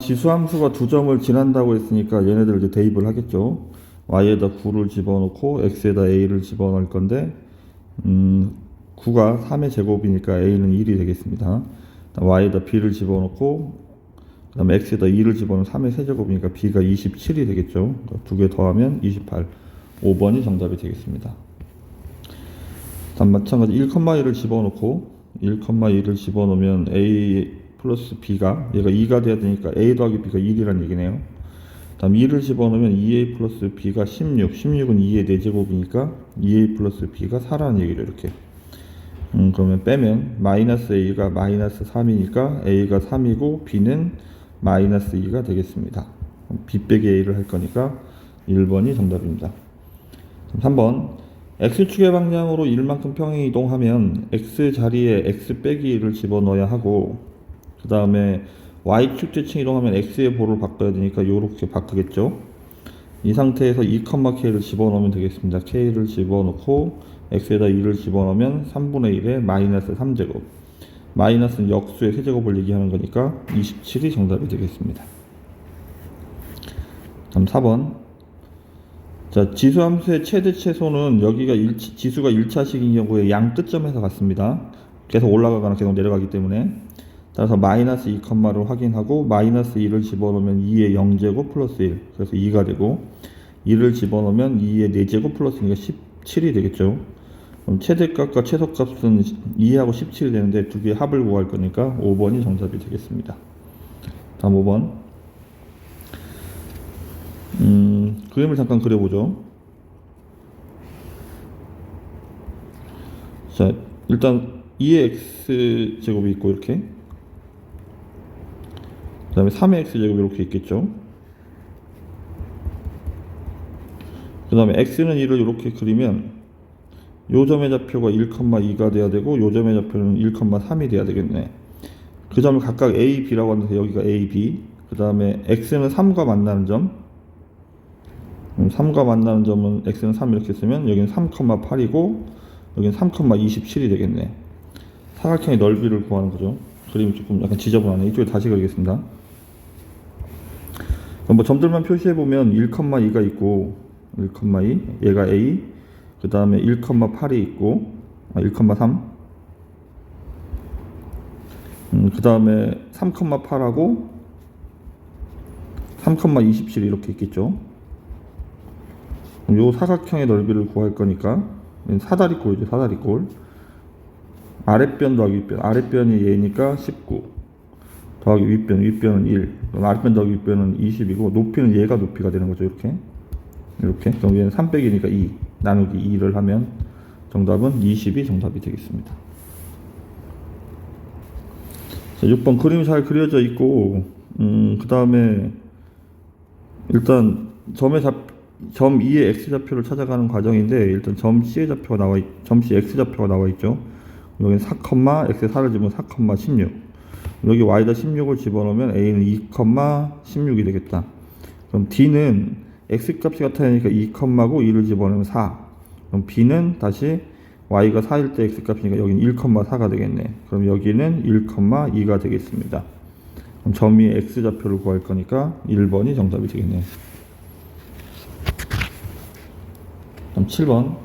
지수함수가 두 점을 지난다고 했으니까 얘네들 이제 대입을 하겠죠. y에다 9를 집어넣고 x에다 a를 집어넣을 건데 9가 3의 제곱이니까 a는 1이 되겠습니다. y에다 b를 집어넣고 그 다음에 x에다 2를 집어넣으면 3의 세제곱이니까 b가 27이 되겠죠. 두 개 더하면 28. 5번이 정답이 되겠습니다. 다음 마찬가지 1,2를 집어넣고 1,2를 집어넣으면 a 플러스 b가 얘가 2가 돼야 되니까 a 더하기 b가 1이란 얘기네요. 다음 2를 집어넣으면 2a 플러스 b가 16. 16은 2의 4제곱이니까 2a 플러스 b가 4라는 얘기를 이렇게. 그러면 빼면 마이너스 a가 마이너스 3이니까 a가 3이고 b는 마이너스 2가 되겠습니다. b 빼기 a를 할 거니까 1번이 정답입니다. 3번 x축의 방향으로 1만큼 평행 이동하면 x 자리에 x 빼기 1을 집어넣어야 하고 그 다음에 y축 대칭 이동하면 x의 보를 바꿔야 되니까 이렇게 바꾸겠죠. 이 상태에서 2,k를 집어넣으면 되겠습니다. k를 집어넣고 x에다 2를 집어넣으면 3분의 1에 마이너스 3제곱. 마이너스는 역수의 세제곱을 얘기하는 거니까 27이 정답이 되겠습니다. 다음 4번. 자, 지수함수의 최대 최소는 여기가 지수가 1차식인 경우에 양 끝점에서 같습니다. 계속 올라가거나 계속 내려가기 때문에. 따라서 마이너스 2,를 확인하고 마이너스 2를 집어넣으면 2의 0제곱 플러스 1 그래서 2가 되고 2를 집어넣으면 2의 4제곱 플러스 1이 17이 되겠죠. 그럼 최대값과 최소값은 2하고 17이 되는데 두 개의 합을 구할 거니까 5번이 정답이 되겠습니다. 다음 5번 그림을 잠깐 그려보죠. 자, 일단 2의 x제곱이 있고 이렇게 그 다음에 3의 x제곱이 이렇게 있겠죠. 그 다음에 x는 1을 이렇게 그리면 요 점의 좌표가 1,2가 돼야 되고 요 점의 좌표는 1,3이 돼야 되겠네. 그 점을 각각 a, b라고 하는데 여기가 a, b 그 다음에 x는 3과 만나는 점 3과 만나는 점은 x는 3 이렇게 쓰면 여기는 3,8이고 여기는 3,27이 되겠네. 사각형의 넓이를 구하는 거죠. 그림이 조금 약간 지저분하네. 이쪽에 다시 그리겠습니다. 뭐 점들만 표시해보면 1,2가 있고 1,2 얘가 a 그 다음에 1,8이 있고 1,3 그 다음에 3,8하고 3,27 이렇게 있겠죠. 요 사각형의 넓이를 구할 거니까 사다리꼴이죠. 사다리꼴 아랫변 더하기 윗변 아랫변이 얘니까 19 더하기 윗변은 1 그럼 아랫변 더하기 윗변은 20이고 높이는 얘가 높이가 되는 거죠. 이렇게 그럼 얘는 3 빼기니까 2 나누기 2를 하면 정답은 20이 정답이 되겠습니다. 자, 6번 그림이 잘 그려져 있고 그 다음에 일단 점 2의 x좌표를 찾아가는 과정인데 일단 점 C의 좌표가 점 C x좌표가 나와 있죠. 여기는 4, x에 4를 집으면 4,16 여기 y에다 16을 집어넣으면 a는 2,16이 되겠다. 그럼 d는 x값이 같아야 하니까 2,고 2를 집어넣으면 4 그럼 b는 다시 y가 4일 때 x값이니까 여기는 1,4가 되겠네. 그럼 여기는 1,2가 되겠습니다. 그럼 점 2의 x좌표를 구할 거니까 1번이 정답이 되겠네요. 그럼 7번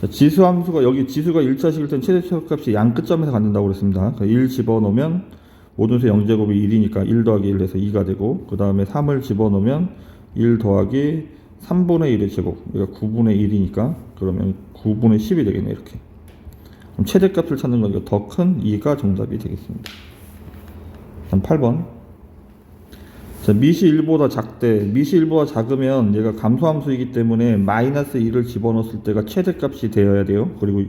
자, 지수함수가 여기 지수가 1차식일 땐 최대 최소값이 양 끝점에서 갖는다고 그랬습니다. 1 집어넣으면 모든 수 0제곱이 1이니까 1 더하기 1 해서 2가 되고 그 다음에 3을 집어넣으면 1 더하기 3분의 1의 제곱 그러니까 9분의 1이니까 그러면 9분의 10이 되겠네. 이렇게 그럼 최대값을 찾는 거니까 더 큰 2가 정답이 되겠습니다. 다음 8번 자, 미시 1보다 작대. 미시 1보다 작으면 얘가 감소함수이기 때문에 마이너스 1을 집어넣었을 때가 최대값이 되어야 돼요. 그리고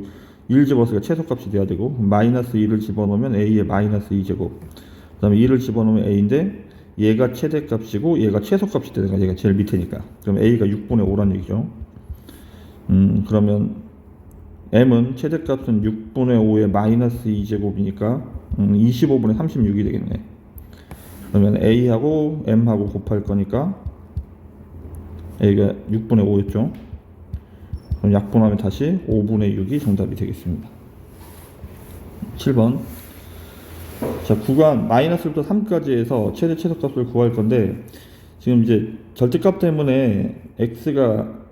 1 집어넣었을 때 최소값이 돼야 되고 마이너스 1을 집어넣으면 a의 마이너스 2제곱 그 다음에 2를 집어넣으면 a인데 얘가 최대값이고 얘가 최소값이 되는 거야. 얘가 제일 밑에니까. 그럼 a가 6분의 5란 얘기죠. 그러면 m은 최대값은 6분의 5의 마이너스 2제곱이니까 25분의 36이 되겠네. 그러면 a하고 m하고 곱할 거니까 a가 6분의 5였죠. 그럼 약분하면 다시 5분의 6이 정답이 되겠습니다. 7번 자, 구간 마이너스부터 3까지 해서 최대 최소값을 구할 건데, 지금 이제 절대값 때문에 x가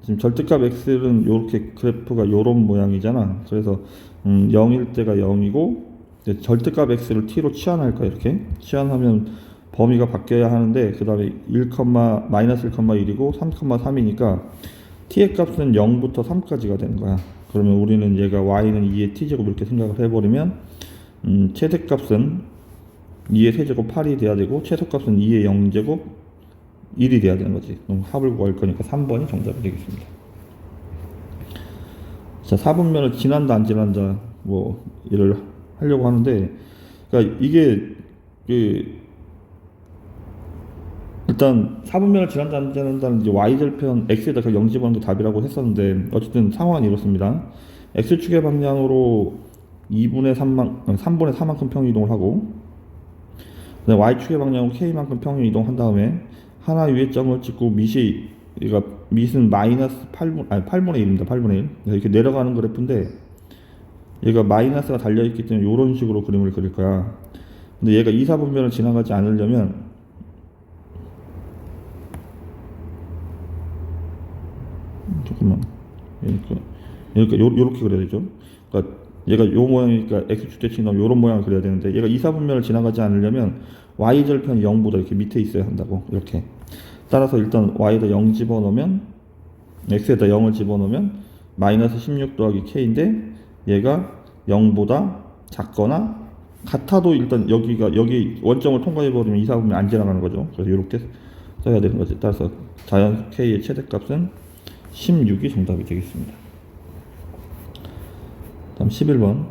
지금 절대값 x는 요렇게 그래프가 요런 모양이잖아. 그래서 0일 때가 0이고 절대값 x를 t로 치환할 거야. 이렇게 치환하면 범위가 바뀌어야 하는데 그 다음에 1, 마이너스 1,1이고 3,3이니까 t의 값은 0부터 3까지가 되는 거야. 그러면 우리는 얘가 y는 2의 t제곱 이렇게 생각을 해버리면 최대값은 2의 세제곱 8이 돼야 되고 최소값은 2의 0제곱 1이 돼야 되는 거지. 그럼 합을 구할 거니까 3번이 정답이 되겠습니다. 자, 4분면을 지난다 안 지난다 뭐 이를 하려고 하는데, 그러니까 이게 일단 4분면을 지난다 안 지난다는 이제 y절편 x에다 그 0 집어넣는 게 답이라고 했었는데, 어쨌든 상황은 이렇습니다. x축의 방향으로 3분의 4만큼 평행 이동을 하고, 그다음에 y축의 방향으로 k만큼 평행 이동한 다음에 하나 위에 점을 찍고 그러니까 밑은 마이너스 8분의 1입니다. 8분의 1. 이렇게 내려가는 그래프인데, 얘가 마이너스가 달려있기 때문에 이런 식으로 그림을 그릴 거야. 근데 얘가 2, 4분면을 지나가지 않으려면, 잠깐만, 요렇게 그려야 되죠. 그러니까 얘가 요 모양이니까 x축 대칭 나오면 요런 모양을 그려야 되는데, 얘가 2, 4분면을 지나가지 않으려면 y절편이 0보다 이렇게 밑에 있어야 한다고. 이렇게. 따라서 일단 y에다 0 집어넣으면, x에다 0을 집어넣으면 마이너스 16 더하기 k인데, 얘가 0보다 작거나 같아도 일단 여기 원점을 통과해버리면 2, 4분면 안 지나가는 거죠. 그래서 이렇게 써야 되는 거지. 따라서 자연수 k의 최대값은 16이 정답이 되겠습니다. 다음 11번.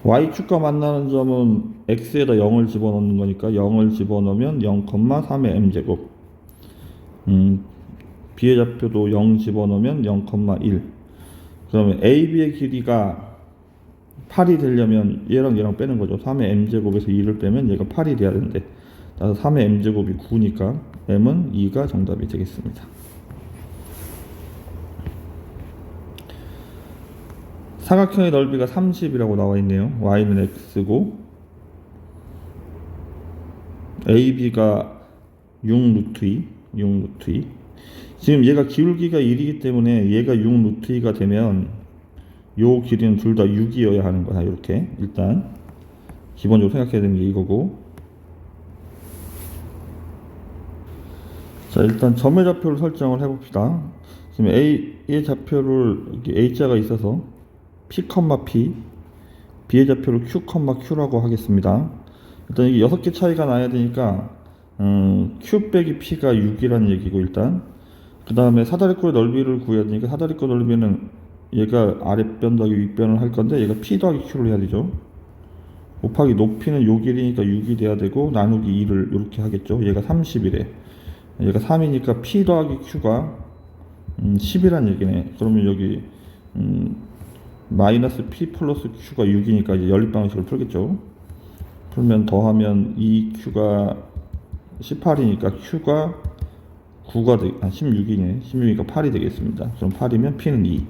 y축과 만나는 점은 x에다 0을 집어넣는 거니까 0을 집어넣으면 0,3의 m제곱. b의 좌표도 0 집어넣으면 0,1. 그러면 AB의 길이가 8이 되려면 얘랑 빼는 거죠. 3의 m제곱에서 2를 빼면 얘가 8이 돼야 되는데, 따라서 3의 m제곱이 9니까 m은 2가 정답이 되겠습니다. 사각형의 넓이가 30이라고 나와 있네요. y는 x고 AB가 6루트 2. 지금 얘가 기울기가 1이기 때문에 얘가 6루트 2가 되면 요 길이는 둘 다 6이어야 하는 거야. 이렇게 일단 기본적으로 생각해야 되는 게 이거고. 자, 일단 점의 좌표를 설정을 해봅시다. 지금 A의 좌표를 이렇게 A자가 있어서 P, P, B의 좌표를 Q, Q라고 하겠습니다. 일단 이게 6개 차이가 나야 되니까 Q 빼기 P가 6이라는 얘기고, 일단 그 다음에 사다리꼴의 넓이를 구해야 되니까 사다리꼴 넓이는 얘가 아랫변 더하기 윗변을 할 건데, 얘가 P 더하기 Q를 해야 되죠. 곱하기 높이는 요 길이니까 6이 돼야 되고 나누기 2를 이렇게 하겠죠. 얘가 30이래. 얘가 3이니까 P 더하기 Q가 10이란 얘기네. 그러면 여기 마이너스 P 플러스 Q가 6이니까 이제 연립방식을 풀겠죠. 풀면 더하면 2Q가 18이니까 Q가 16이네. 16이니까 8이 되겠습니다. 그럼 8이면 P는 2.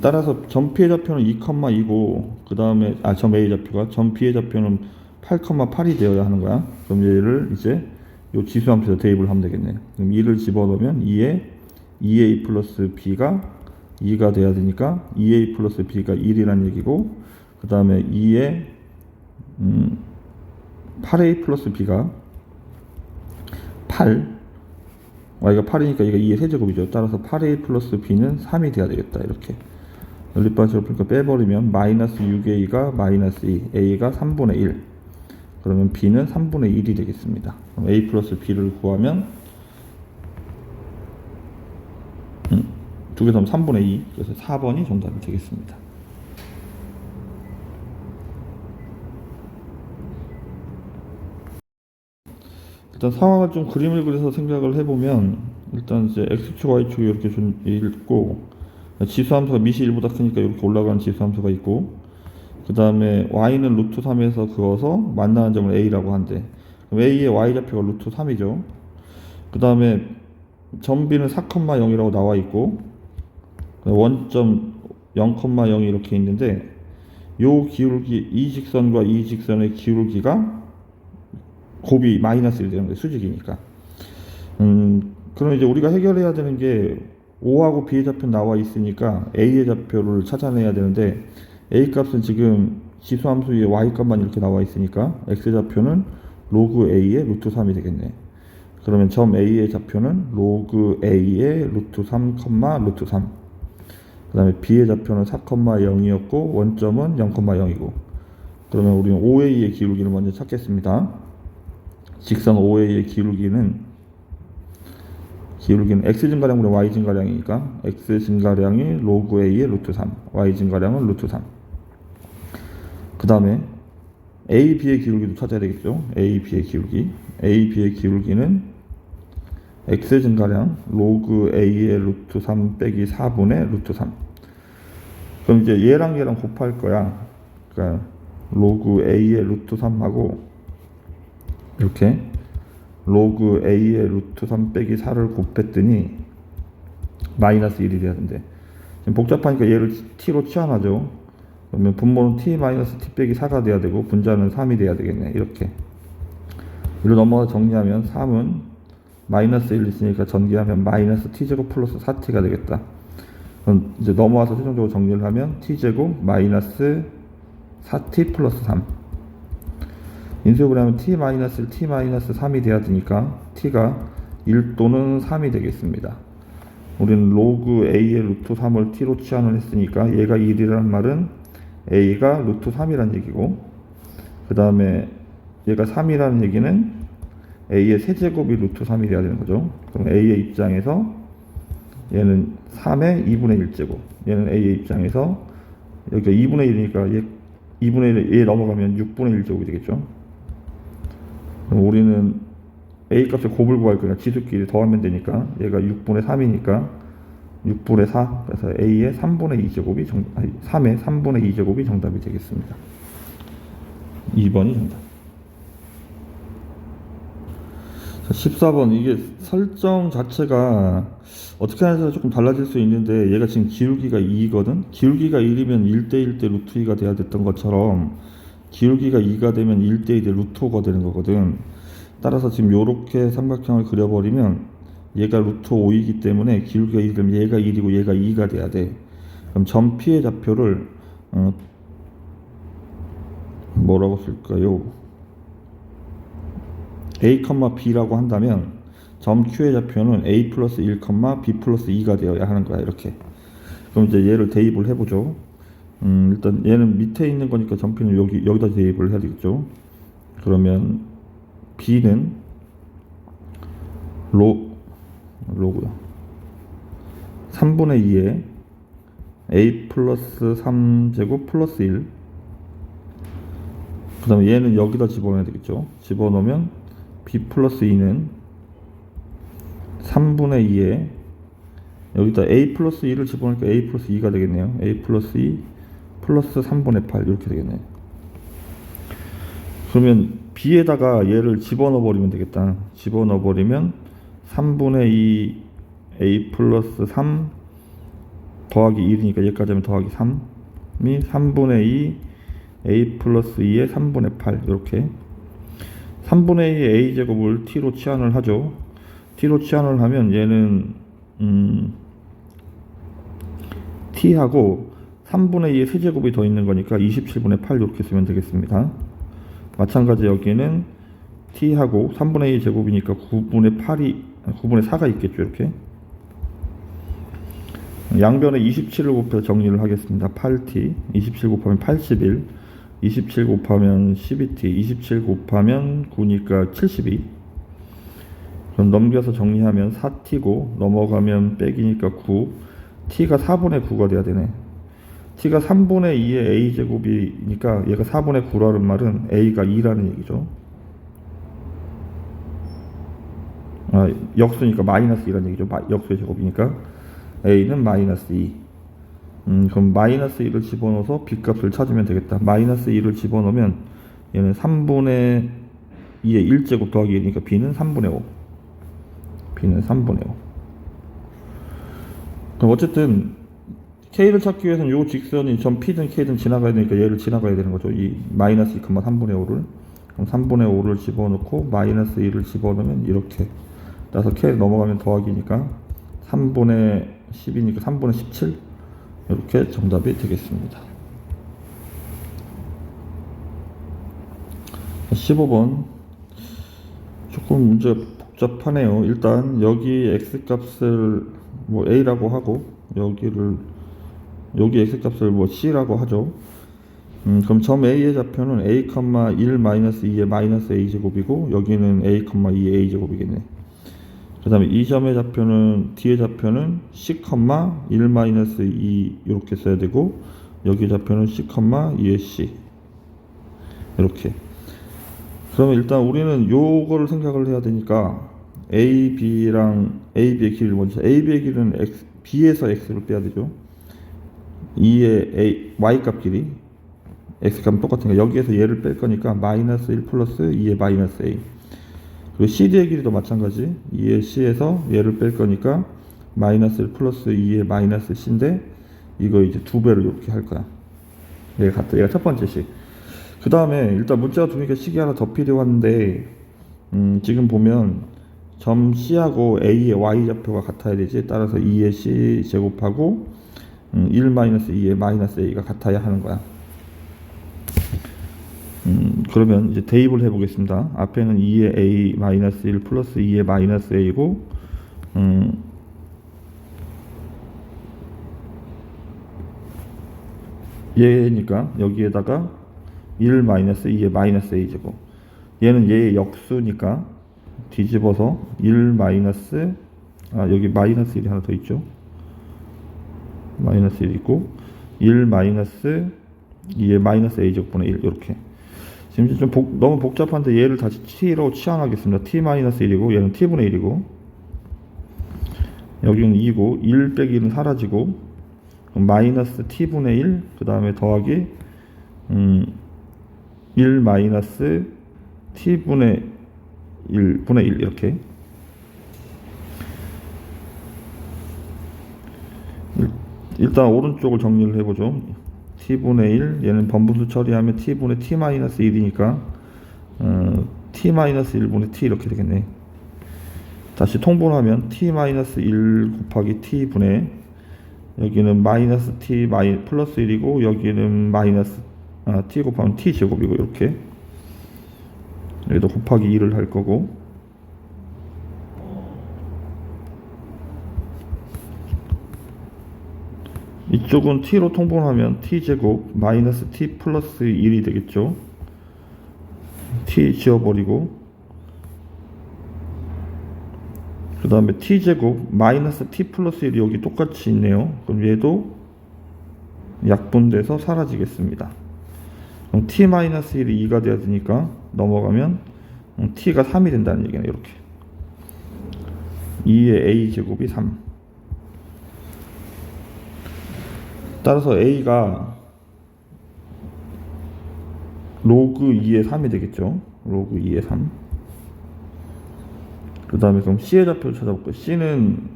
따라서 점 P의 좌표는 2,2고, 그 다음에 점 A의 좌표가 점 B의 좌표는 8,8이 되어야 하는 거야. 그럼 얘를 이제 요 지수함수에서 대입을 하면 되겠네. 그럼 2를 집어넣으면 2A 플러스 B가 2가 돼야 되니까 2A 플러스 B가 1이란 얘기고, 그 다음에 2에 8A 플러스 B가 8, y가 8이니까 얘가 2의 세제곱이죠. 따라서 8A 플러스 B는 3이 돼야 되겠다. 이렇게 연립방식으로 그러니까 빼버리면 마이너스 6A가 마이너스 2, A가 3분의 1. 그러면 B는 3분의 1이 되겠습니다. 그럼 A 플러스 B를 구하면 2개 더하면 3분의 2. 그래서 4번이 정답이 되겠습니다. 일단 상황을 좀 그림을 그려서 생각을 해보면, 일단 이제 x축, y축이 이렇게 좀 있고, 지수함수가 밑이 1보다 크니까 이렇게 올라가는 지수함수가 있고, 그 다음에 y는 루트 3에서 그어서 만나는 점을 a라고 한대. 그럼 a의 y좌표가 루트 3이죠. 그 다음에 점 B는 4,0이라고 나와 있고, 원점 0,0 이렇게 있는데 요 기울기 이 직선과 이 직선의 기울기가 곱이 마이너스 1 되는 거예요. 수직이니까. 그럼 이제 우리가 해결해야 되는 게 O하고 B의 좌표 나와 있으니까 A의 좌표를 찾아내야 되는데 A 값은 지금 지수함수 위에 Y 값만 이렇게 나와 있으니까 X의 좌표는 로그 A의 루트 3이 되겠네. 그러면 점 A의 좌표는 로그 A의 루트 3, 루트 3. 그 다음에 B의 좌표는 4,0이었고 원점은 0,0이고 그러면 우리는 OA의 기울기를 먼저 찾겠습니다. 직선 OA의 기울기는 X증가량분의 Y증가량이니까 X증가량이 로그 A의 루트 3, Y증가량은 루트 3. 그 다음에 A, B의 기울기도 찾아야 되겠죠. A, B의 기울기. A, B의 기울기는 X증가량 로그 A의 루트 3 빼기 4분의 루트 3. 그럼 이제 얘랑 곱할 거야. 그러니까 로그 A의 루트 3하고 이렇게 로그 A의 루트 3 빼기 4를 곱했더니 마이너스 1이 돼야 된대. 지금 복잡하니까 얘를 t로 치환하죠. 그러면 분모는 t 마이너스 t 빼기 4가 돼야 되고 분자는 3이 돼야 되겠네. 이렇게 이로 넘어가 정리하면 3은 마이너스 1 있으니까 전개하면 마이너스 t제곱 플러스 4t가 되겠다. 그럼 이제 넘어와서 최종적으로 정리를 하면 t제곱 마이너스 4t 플러스 3. 인수분해 하면 t 마이너스 3이 돼야 되니까 t가 1 또는 3이 되겠습니다. 우리는 로그 a의 루트 3을 t로 치환을 했으니까 얘가 1이라는 말은 a가 루트 3이라는 얘기고 그 다음에 얘가 3이라는 얘기는 a의 세제곱이 루트 3이 돼야 되는 거죠. 그럼 a의 입장에서 얘는 3의 2분의 1제곱, 얘는 a의 입장에서 여기가 2분의 1이니까 얘 2분의 1, 얘 넘어가면 6분의 1제곱이 되겠죠. 그럼 우리는 a 값을 곱을 구할 거니까 지수끼리 더하면 되니까 얘가 6분의 3이니까 6분의 4, 그래서 a의 3분의 2제곱이 3의 3분의 2제곱이 정답이 되겠습니다. 2번이 정답. 14번 이게 설정 자체가 어떻게 해서 조금 달라질 수 있는데 얘가 지금 기울기가 2거든. 기울기가 1이면 1대1 대 루트 2가 돼야 됐던 것처럼 기울기가 2가 되면 1대2 대 루트 5가 되는 거거든. 따라서 지금 요렇게 삼각형을 그려버리면 얘가 루트 5이기 때문에 기울기가 1이 되면 얘가 1이고 얘가 2가 돼야 돼. 그럼 점 P의 좌표를 뭐라고 쓸까요? A, B라고 한다면 점 Q의 좌표는 A 플러스 1, B 플러스 2가 되어야 하는 거야. 이렇게. 그럼 이제 얘를 대입을 해보죠. 일단 얘는 밑에 있는 거니까 점P는 여기다 대입을 해야 되겠죠. 그러면 B는 로고요. 3분의 2에 A 플러스 3제곱 플러스 1. 그 다음에 얘는 여기다 집어넣어야 되겠죠. 집어넣으면 B 플러스 2는 3분의 2에 여기다 A 플러스 2를 집어넣으니까 A 플러스 2가 되겠네요. A 플러스 2 플러스 3분의 8 이렇게 되겠네요. 그러면 B에다가 얘를 집어넣어 버리면 되겠다. 집어넣어 버리면 3분의 2 A 플러스 3 더하기 1이니까 얘까지 하면 더하기 3이 3분의 2 A 플러스 2의 3분의 8 이렇게 3분의 2 A제곱을 T로 치환을 하죠. T로 치환을 하면 얘는 T하고 3분의 2의 세제곱이 더 있는 거니까 27분의 8 이렇게 쓰면 되겠습니다. 마찬가지 여기는 T하고 3분의 2 제곱이니까 9분의 4가 있겠죠. 이렇게 양변에 27을 곱해서 정리를 하겠습니다. 8T 27 곱하면 81 27 곱하면 12T 27 곱하면 9니까 72. 그럼 넘겨서 정리하면 4T고 넘어가면 빼기니까 9 T가 4분의 9가 돼야 되네. T가 3분의 2의 A제곱이니까 얘가 4분의 9라는 말은 A가 2라는 얘기죠. 역수니까 마이너스 2라는 얘기죠. 역수의 제곱이니까 A는 마이너스 2. 그럼 마이너스 2를 집어넣어서 B값을 찾으면 되겠다. 마이너스 2를 집어넣으면 얘는 3분의 2의 1제곱 더하기 1이니까 B는 3분의 5. B는 3분의 5. 그럼 어쨌든 K를 찾기 위해서는 요 직선이 점 P든 K든 지나가야 되니까 얘를 지나가야 되는 거죠. 이 마이너스 2,3분의 5를. 그럼 3분의 5를 집어넣고 마이너스 1을 집어넣으면 이렇게. 따라서 K를 넘어가면 더하기니까 3분의 10이니까 3분의 17. 이렇게 정답이 되겠습니다. 15번. 조금 문제가 복잡하네요. 일단 여기 X값을 뭐 A라고 하고 여기 X값을 뭐 C라고 하죠. 그럼 점 A의 좌표는 A, 1 마이너스 2의 마이너스 A제곱이고 여기는 A, 2의 A제곱이겠네. 그 다음에 이 점의 좌표는 D의 좌표는 C, 1 마이너스 2 이렇게 써야 되고 여기 좌표는 C, 2의 C 이렇게. 그러면 일단 우리는 요거를 생각을 해야 되니까 A, B랑 A, B의 길이를 먼저 A, B의 길이는 X, B에서 X를 빼야 되죠. 2의 A, Y값 길이 X값은 똑같으니까 여기에서 얘를 뺄 거니까 마이너스 1 플러스 2의 마이너스 A. 그리고 CD의 길이도 마찬가지. 2의 C에서 얘를 뺄 거니까 마이너스 1 플러스 2의 마이너스 C인데 이거 이제 두 배를 이렇게 할 거야. 얘가 첫 번째 식. 그 다음에 일단 문자가 두 개니까 식이 하나 더 필요한데 지금 보면 점 C하고 A의 Y좌표가 같아야 되지. 따라서 2의 C 제곱하고 1 마이너스 2의 마이너스 A가 같아야 하는 거야. 그러면 이제 대입을 해보겠습니다. 앞에는 2의 A 마이너스 1 플러스 2의 마이너스 A고 얘니까 여기에다가 1 마이너스 2의 마이너스 A 제곱. 얘는 얘의 역수니까 뒤집어서 1 마이너스 여기 마이너스 1이 하나 더 있죠. 마이너스 1 있고 1 마이너스 2의 마이너스 A 제곱분의 1 이렇게. 지금 좀 너무 복잡한데 얘를 다시 t로 치환하겠습니다. t 마이너스 1이고 얘는 t분의 1이고 여기는 2고 1 빼기 1은 사라지고 마이너스 t분의 1 그 다음에 더하기 1 마이너스 t분의 1분의 1 이렇게. 일단 오른쪽을 정리를 해보죠. t분의 1 얘는 번분수 처리하면 t분의 t 마이너스 1이니까 t 마이너스 1분의 t 이렇게 되겠네. 다시 통분하면 t 마이너스 1 곱하기 t분의 여기는 마이너스 t 플러스 1이고 여기는 마이너스 t 곱하면 t 제곱이고 이렇게. 여기도 곱하기 2를 할 거고 이쪽은 t로 통분하면 t제곱 마이너스 t 플러스 1이 되겠죠. t 지워버리고 그 다음에 t제곱 마이너스 t 플러스 1이 여기 똑같이 있네요. 그럼 얘도 약분돼서 사라지겠습니다. 그럼 t 마이너스 1이 2가 돼야 되니까 넘어가면 t가 3이 된다는 얘기네. 이렇게 2의 a 제곱이 3. 따라서 a가 로그 2의 3이 되겠죠. 로그 2의 3. 그 다음에 그럼 c의 좌표를 찾아볼까요? c는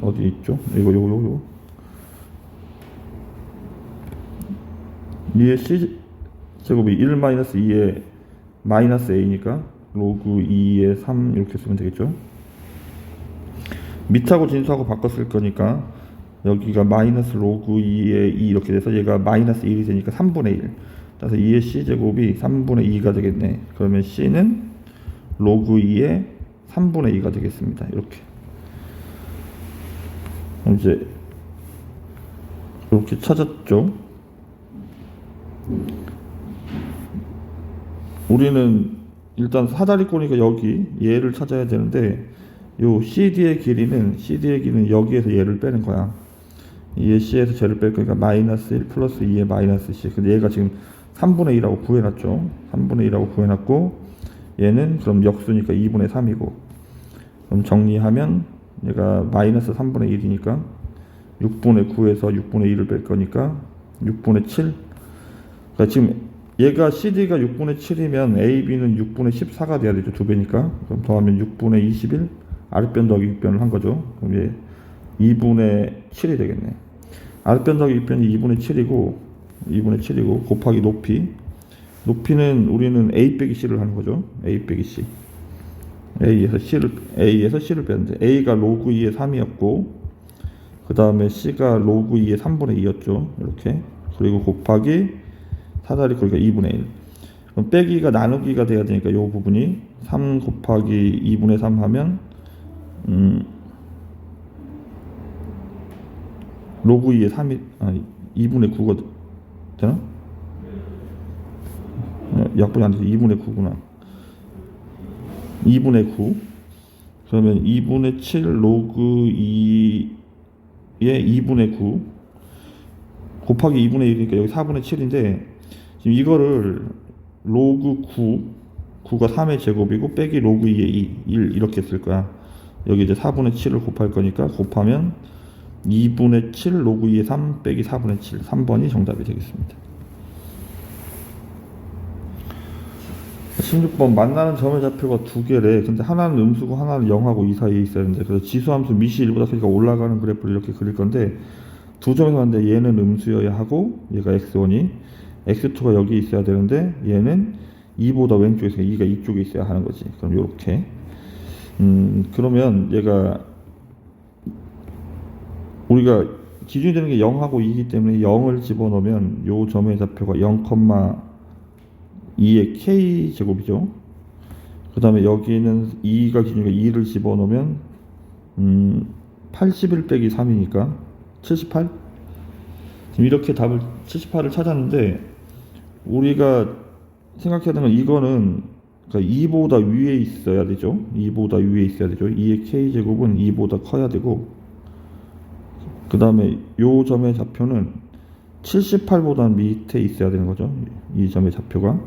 어디 있죠? 요거 2의 c 제곱이 1 마이너스 2의 마이너스 a니까 로그 2의 3 이렇게 쓰면 되겠죠. 밑하고 진수하고 바꿨을 거니까 여기가 마이너스 로그 2의 2 이렇게 돼서 얘가 마이너스 1이 되니까 3분의 1. 따라서 2의 c제곱이 3분의 2가 되겠네. 그러면 c는 로그 2의 3분의 2가 되겠습니다. 이렇게. 이제 이렇게 찾았죠. 우리는 일단 사다리꼴이니까 여기 얘를 찾아야 되는데 요 CD의 길이는 여기에서 얘를 빼는 거야. 2의 C에서 쟤를 뺄 거니까 마이너스 1 플러스 2의 마이너스 C. 근데 얘가 지금 3분의 2라고 구해놨죠. 3분의 2라고 구해놨고 얘는 그럼 역수니까 2분의 3이고 그럼 정리하면 얘가 마이너스 3분의 1이니까 6분의 9에서 6분의 2를 뺄 거니까 6분의 7. 그러니까 지금 얘가 CD가 6분의 7이면 AB는 6분의 14가 돼야 되죠. 2배니까. 그럼 더하면 6분의 21 아랫변 더하기 윗변을 한 거죠. 그럼 얘 2분의 7이 되겠네. 아랫변 더하기 윗변이 2분의 7이고 곱하기 높이는 우리는 a 빼기 c를 하는 거죠. a 빼기 c. a에서 c를 빼는데 a가 로그 2의 3이었고 그 다음에 c가 로그 2의 3분의 2였죠. 이렇게. 그리고 곱하기 사다리 그러니까 2분의 1. 그럼 빼기가 나누기가 돼야 되니까 이 부분이 3 곱하기 2분의 3 하면 로그 2의 3이 2분의 9가 되나? 약분이 안 돼서 2분의 9구나. 2분의 9. 그러면 2분의 7 로그 2의 2분의 9 곱하기 2분의 1이니까 여기 4분의 7인데 지금 이거를 로그 9가 3의 제곱이고 빼기 로그 2의 1 이렇게 쓸 거야. 여기 이제 4분의 7을 곱할 거니까 곱하면 2분의 7 로그 2의 3 빼기 4분의 7 3번이 정답이 되겠습니다. 16번 만나는 점의 좌표가 두 개래. 근데 하나는 음수고 하나는 0하고 2 사이에 있어야 되는데 그래서 지수함수 미시 1보다 크니까 올라가는 그래프를 이렇게 그릴 건데 두 점에서 봤는데 얘는 음수여야 하고 얘가 x1이 x2가 여기 있어야 되는데 얘는 2보다 왼쪽에 있으니까 2가 이쪽에 있어야 하는 거지. 그럼 요렇게 그러면 얘가 우리가 기준이 되는 게 0하고 2이기 때문에 0을 집어넣으면 요 점의 좌표가 0,2의 k 제곱이죠. 그 다음에 여기는 2가 기준이니까 2를 집어넣으면 81 빼기 3이니까 78? 지금 이렇게 답을 78을 찾았는데 우리가 생각해야 되는 건 이거는 그러니까 2보다 위에 있어야 되죠. 2보다 위에 있어야 되죠. 2의 k 제곱은 2보다 커야 되고 그 다음에 요 점의 좌표는 78보다 밑에 있어야 되는 거죠. 이 점의 좌표가.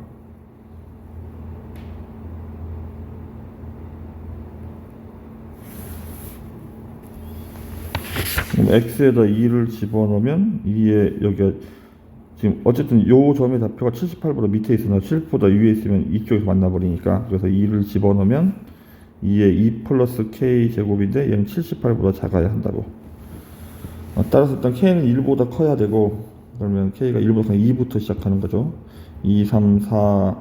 그럼 x에다 2를 집어넣으면 2에 여기가 지금 어쨌든 요 점의 좌표가 78보다 밑에 있으나 7보다 위에 있으면 이쪽에서 만나버리니까 그래서 2를 집어넣으면 2에 2 플러스 k 제곱인데 얘는 78보다 작아야 한다고. 따라서 일단 k는 1보다 커야 되고 그러면 k가 1보다 커야 2부터 시작하는 거죠. 2, 3, 4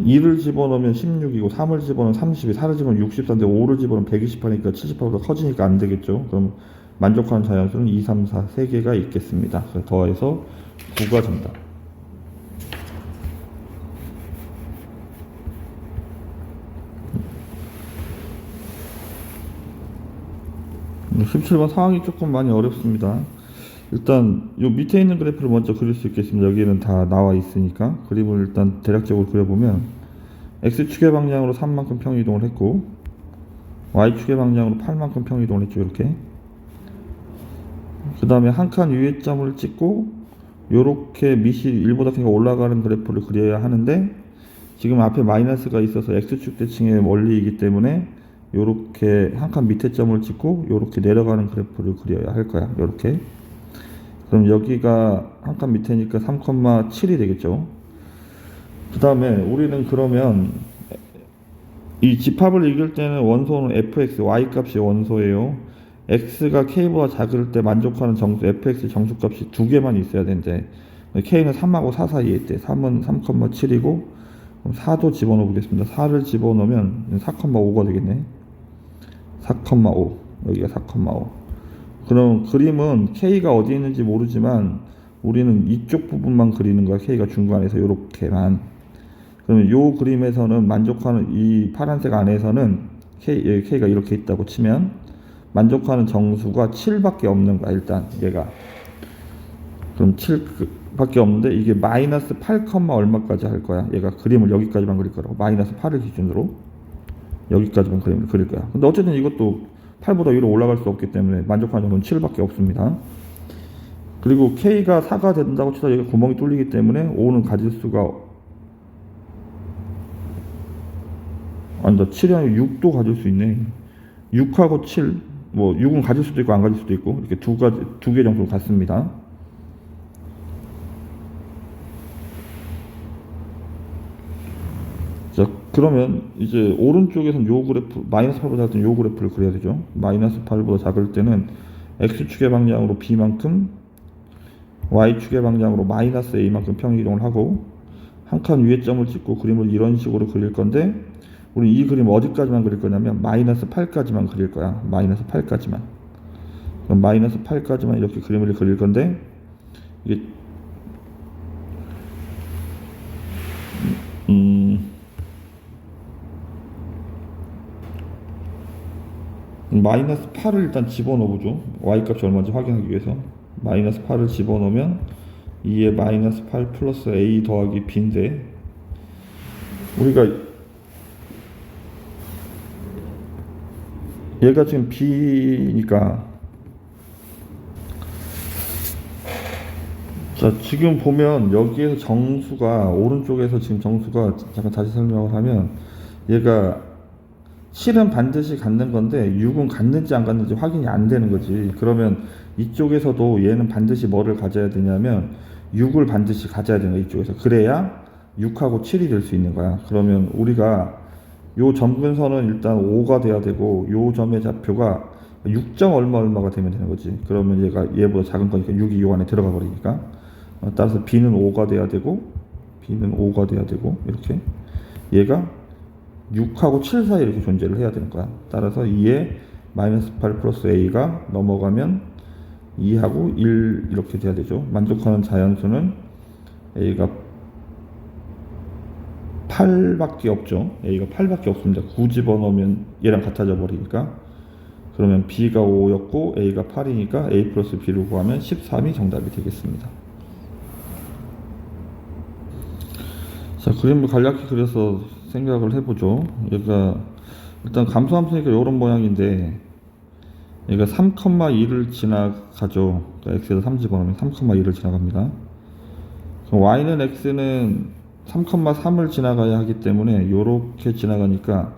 2를 집어넣으면 16이고 3을 집어넣으면 32, 4를 집어넣으면 64인데 5를 집어넣으면 128이니까 78보다 커지니까 안 되겠죠. 그럼 만족하는 자연수는 2, 3, 4 3개가 있겠습니다. 그래서 더해서 9가 정답. 17번 상황이 조금 많이 어렵습니다. 일단 요 밑에 있는 그래프를 먼저 그릴 수 있겠습니다. 여기는 다 나와 있으니까 그림을 일단 대략적으로 그려보면 x축의 방향으로 3만큼 평이동을 했고 y축의 방향으로 8만큼 평이동을 했죠. 이렇게 그 다음에 한 칸 위에 점을 찍고 요렇게 밑이 1보다 크니까 올라가는 그래프를 그려야 하는데 지금 앞에 마이너스가 있어서 x축 대칭의 원리이기 때문에 요렇게 한 칸 밑에 점을 찍고 요렇게 내려가는 그래프를 그려야 할 거야. 요렇게. 그럼 여기가 한 칸 밑에니까 3,7이 되겠죠. 그 다음에 우리는 그러면 이 집합을 이길 때는 원소는 fx, y 값이 원소예요. x가 k보다 작을 때 만족하는 정수 fx 정수값이 두 개만 있어야 되는데 k는 3하고 4 사이에 있대. 3은 3,7이고 4도 집어넣어 보겠습니다. 4를 집어넣으면 4,5가 되겠네. 4,5 여기가 4,5. 그럼 그림은 k가 어디 있는지 모르지만 우리는 이쪽 부분만 그리는 거야. k가 중간에서 요렇게만. 그러면 요 그림에서는 만족하는 이 파란색 안에서는 k가 이렇게 있다고 치면 만족하는 정수가 7밖에 없는 거야. 일단 얘가 그럼 7밖에 없는데 이게 마이너스 8, 얼마까지 할 거야. 얘가 그림을 여기까지만 그릴 거라고. 마이너스 8을 기준으로 여기까지만 그림을 그릴 거야. 근데 어쨌든 이것도 8보다 위로 올라갈 수 없기 때문에 만족하는 정도는 7밖에 없습니다. 그리고 k가 4가 된다고 치다 여기 구멍이 뚫리기 때문에 5는 가질 수가 아니다. 7이 아니고 6도 가질 수 있네. 6하고 7 뭐 6은 가질 수도 있고 안 가질 수도 있고 이렇게 두 개 정도 같습니다. 자, 그러면 이제 오른쪽에서는 요 그래프 마이너스 8보다 작을 때는 요 그래프를 그려야 되죠. 마이너스 8보다 작을 때는 x축의 방향으로 b만큼, y축의 방향으로 마이너스 a만큼 평행이동을 하고 한 칸 위에 점을 찍고 그림을 이런 식으로 그릴 건데, 우리 이 그림 어디까지만 그릴 거냐면 마이너스 8까지만 그릴 거야. 마이너스 8까지만. 그럼 마이너스 8까지만 이렇게 그림을 그릴 건데, 이게 마이너스 8을 일단 집어넣어보죠. y값이 얼마인지 확인하기 위해서. 마이너스 8을 집어넣으면 2에 마이너스 8 플러스 a 더하기 b인데, 우리가 얘가 지금 b니까, 자 지금 보면 여기에서 정수가, 오른쪽에서 지금 정수가, 잠깐 다시 설명을 하면, 얘가 7은 반드시 갖는 건데 6은 갖는지 안 갖는지 확인이 안 되는 거지. 그러면 이쪽에서도 얘는 반드시 뭐를 가져야 되냐면 6을 반드시 가져야 되는 거야, 이쪽에서. 그래야 6하고 7이 될 수 있는 거야. 그러면 우리가 요 점근선은 일단 5가 돼야 되고, 요 점의 좌표가 6점 얼마가 되면 되는 거지. 그러면 얘가 얘보다 작은 거니까 6이 요 안에 들어가 버리니까, 따라서 b는 5가 돼야 되고, b는 5가 돼야 되고, 이렇게 얘가 6하고 7 사이에 이렇게 존재를 해야 되는 거야. 따라서 2에 마이너스 8 플러스 a가 넘어가면 2하고 1 이렇게 돼야 되죠. 만족하는 자연수는 a가 8밖에 없죠. a가 8밖에 없습니다. 9 집어넣으면 얘랑 같아져 버리니까. 그러면 b가 5였고 a가 8이니까 a 플러스 b를 구하면 13이 정답이 되겠습니다. 자, 그림을 간략히 그려서 생각을 해보죠. 얘가 일단 감소함수니까 이런 모양인데, 얘가 3,2를 지나가죠. 그러니까 x에다 3 집어넣으면 3,2를 지나갑니다. 그럼 y는 x는 3,3을 지나가야 하기 때문에 이렇게 지나가니까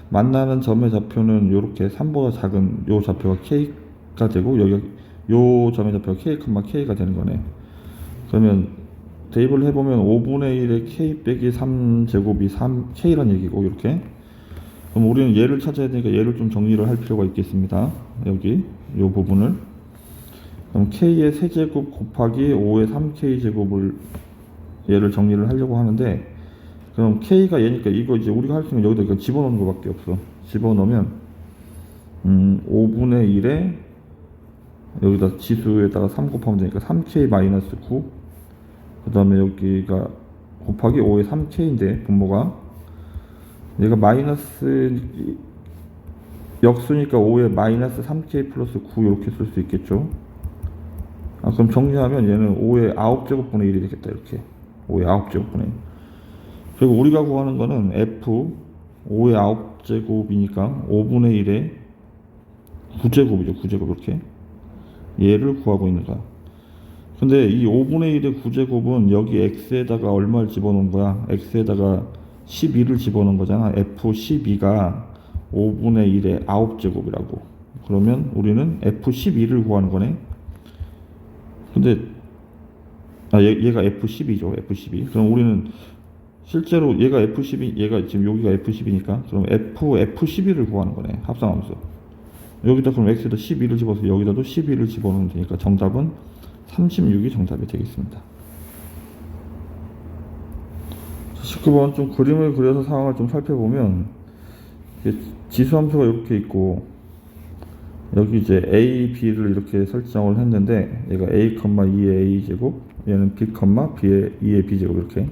만나는 점의 좌표는 이렇게 3보다 작은 요 좌표가 k가 되고, 여기 요 점의 좌표가 k가 되는 거네. 그러면 대입을 해보면 5분의 1의 k 빼기 3제곱이 3k란 얘기고, 이렇게. 그럼 우리는 얘를 찾아야 되니까 얘를 좀 정리를 할 필요가 있겠습니다. 여기 요 부분을. 그럼 k의 세제곱 곱하기 5의 3k 제곱을 얘를 정리를 하려고 하는데, 그럼 k가 얘니까 이거 이제 우리가 할 수 있는, 여기다 집어넣는 것밖에 없어. 집어넣으면 5분의 1에 여기다 지수에다가 3 곱하면 되니까 3k 마이너스 9, 그 다음에 여기가 곱하기 5의 3k인데 분모가 얘가 마이너스 역수니까 5의 마이너스 3k 플러스 9 이렇게 쓸 수 있겠죠. 그럼 정리하면 얘는 5의 9제곱분의 1이 되겠다. 이렇게 5의 9제곱분의 1. 그리고 우리가 구하는 거는 f 5의 9제곱이니까 5분의 1의 9제곱이죠. 9제곱 이렇게 얘를 구하고 있는 거야. 근데 이 5분의 1의 9제곱은 여기 x에다가 얼마를 집어넣은 거야? x에다가 12를 집어넣은 거잖아. f12가 5분의 1의 9제곱이라고. 그러면 우리는 f12를 구하는 거네. 근데 얘가 f12죠. f12. 그럼 우리는 실제로 얘가 f12, 얘가 지금 여기가 f12니까 그럼 f12를 구하는 거네. 합성함수. 여기다 그럼 x에다 12를 집어서 여기다도 12를 집어넣으면 되니까 정답은 36이 정답이 되겠습니다. 19번 좀 그림을 그려서 상황을 좀 살펴보면, 지수함수가 이렇게 있고 여기 이제 a, b를 이렇게 설정을 했는데, 얘가 a, 2의 a 제곱, 얘는 b, b의 2의 b 제곱, 이렇게.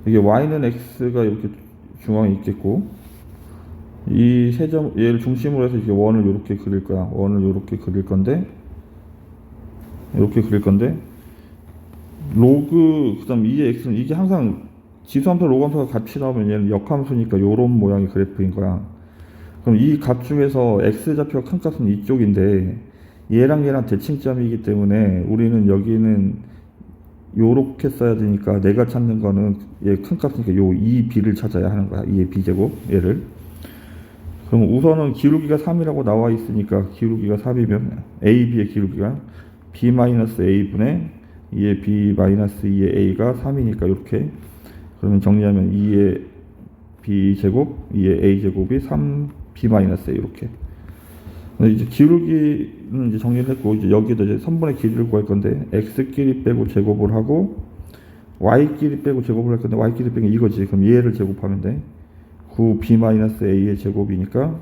이게 y는 x가 이렇게 중앙에 있겠고, 이 세 점 얘를 중심으로 해서 이렇게 원을 이렇게 그릴 거야. 원을 이렇게 그릴 건데, 로그 그다음 2의 x는 이게 항상 지수함수 로그함수가 같이 나오면 얘는 역함수니까 요런 모양의 그래프인 거야. 그럼 이 값 중에서 x 좌표가 큰 값은 이쪽인데 얘랑 대칭점이기 때문에 우리는 여기는 요렇게 써야 되니까 내가 찾는 거는 얘 큰 값이니까 요 2b를 찾아야 하는 거야. 2의 b제곱 얘를. 그럼 우선은 기울기가 3이라고 나와 있으니까 기울기가 3이면 AB의 기울기가 B-A분의 2의 B-2의 A가 3이니까 이렇게. 그러면 정리하면 2의 b제곱 2의 a제곱이 3b-a 이렇게. 이제 기울기는 이제 정리를 했고, 이제 여기도 이제 선분의 길이를 구할 건데, x끼리 빼고 제곱을 하고, y끼리 빼고 제곱을 할 건데, y끼리 빼기 이거지. 그럼 얘를 제곱하면 돼. 9b-a의 제곱이니까,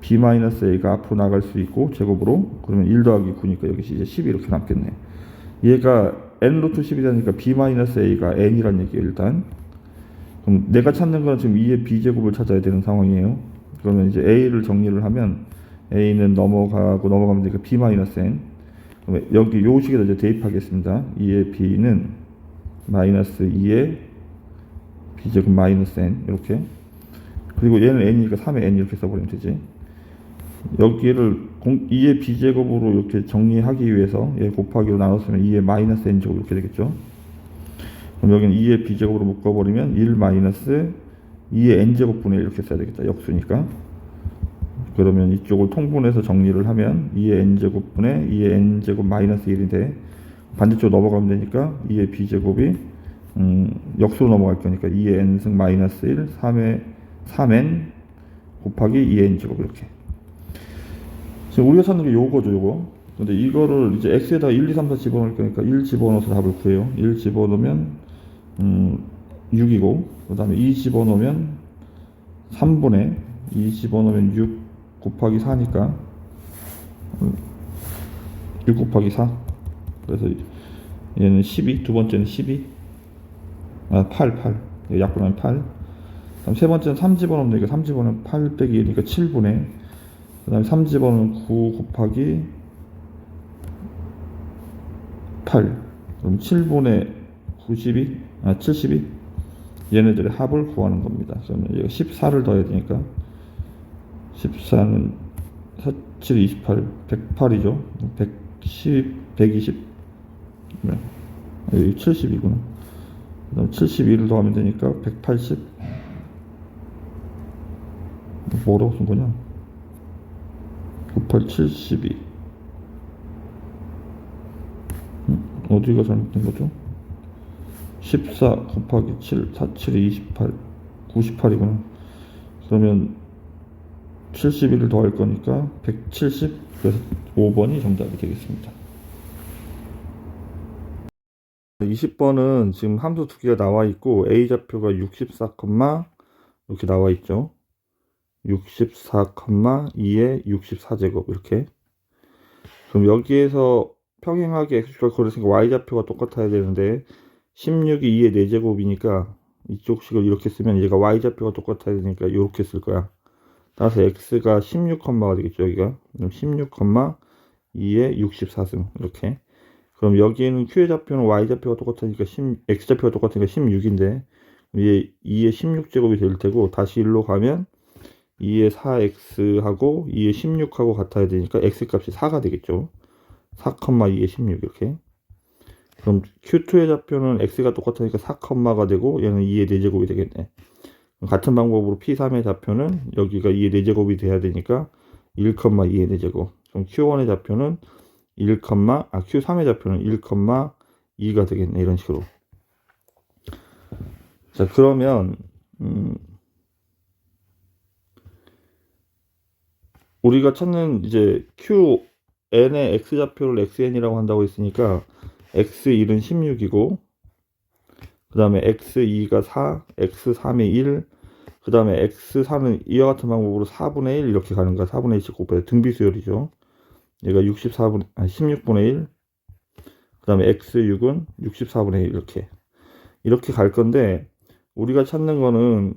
b-a가 앞으로 나갈 수 있고, 제곱으로. 그러면 1 더하기 9니까 여기 이제 10이 이렇게 남겠네. 얘가 n-루트 10이 되니까 b-a가 n이란 얘기예요, 일단. 그럼 내가 찾는 건 지금 2의 b제곱을 찾아야 되는 상황이에요. 그러면 이제 a를 정리를 하면 a는 넘어가면 되니까 b-n. 그러면 여기 요 식에다 이제 대입하겠습니다. 2의 b는 마이너스 2의 b제곱 마이너스 n 이렇게. 그리고 얘는 n이니까 3의 n 이렇게 써버리면 되지. 여기를 2의 b제곱으로 이렇게 정리하기 위해서 얘 곱하기로 나눴으면 2의 마이너스 n제곱 이렇게 되겠죠. 그럼 여기는 2의 b제곱으로 묶어버리면 1 마이너스 2의 n제곱분의 1 이렇게 써야 되겠다. 역수니까. 그러면 이쪽을 통분해서 정리를 하면 2의 n제곱분의 2의 n제곱 마이너스 1인데 반대쪽으로 넘어가면 되니까 2의 b제곱이 역수로 넘어갈 거니까 2의 n승 마이너스 1 3n 곱하기 2의 n제곱 이렇게. 지금 우리가 찾는 게 요거죠, 요거. 근데 이거를 이제 x에다 1, 2, 3, 4 집어넣을 거니까 1 집어넣어서 답을 구해요. 1 집어넣으면 6이고, 그 다음에 2 집어넣으면 3분의 2 집어넣으면 6 곱하기 4니까 6 곱하기 4. 그래서 얘는 12, 두 번째는 12, 8. 약분하면 8. 그다음 세 번째는 3 집어넣으면 되니까 3 집어넣으면 8 빼기 1이니까 7분의, 그 다음에 3 집어넣으면 9 곱하기 8. 그럼 7분의 72. 얘네들의 합을 구하는 겁니다. 그러면 얘가 14를 더해야 되니까 14는 4, 7, 28, 108이죠. 120. 네. 여기 70이구나. 그 다음 72를 더하면 되니까 180. 뭐라고 쓴 거냐? 98, 72. 어디가 잘못된 거죠? 14 곱하기 7, 4, 7이 28, 98이구나. 그러면 71을 더할 거니까 170, 그래서 5번이 정답이 되겠습니다. 20번은 지금 함수 두 개가 나와 있고 a좌표가 64, 이렇게 나와 있죠. 64, 2의 64제곱 이렇게. 그럼 여기에서 평행하게 x축과 그랬으니까 y좌표가 똑같아야 되는데 16이 2의 4제곱이니까 이쪽 식을 이렇게 쓰면 얘가 y좌표가 똑같아야 되니까 이렇게 쓸 거야. 따라서 x가 16가 되겠죠. 여기가. 그럼 16, 2의 64승 이렇게. 그럼 여기에는 q의 좌표는 y좌표가 똑같으니까 x좌표가 똑같으니까 16인데 얘 2의 16제곱이 될 테고, 다시 1로 가면 2의 4x하고 2의 16하고 같아야 되니까 x값이 4가 되겠죠. 4, 2의 16 이렇게. 그럼 q2의 좌표는 x가 똑같으니까 4가 되고 얘는 2의 4제곱이 되겠네. 같은 방법으로 p3의 좌표는 여기가 2의 4제곱이 돼야 되니까 1, 2의 4제곱. 그럼 q1의 좌표는 q3의 좌표는 1, 2가 되겠네. 이런 식으로. 자, 그러면 우리가 찾는 이제 qn의 x좌표를 xn이라고 한다고 했으니까 x1은 16이고, 그 다음에 x2가 4, x3이 1, 그 다음에 x4는 이와 같은 방법으로 4분의 1 이렇게 가는 거야. 4분의 1씩 곱해야 등비수열이죠. 얘가 16분의 1, 그 다음에 x6은 64분의 1 이렇게 갈 건데, 우리가 찾는 거는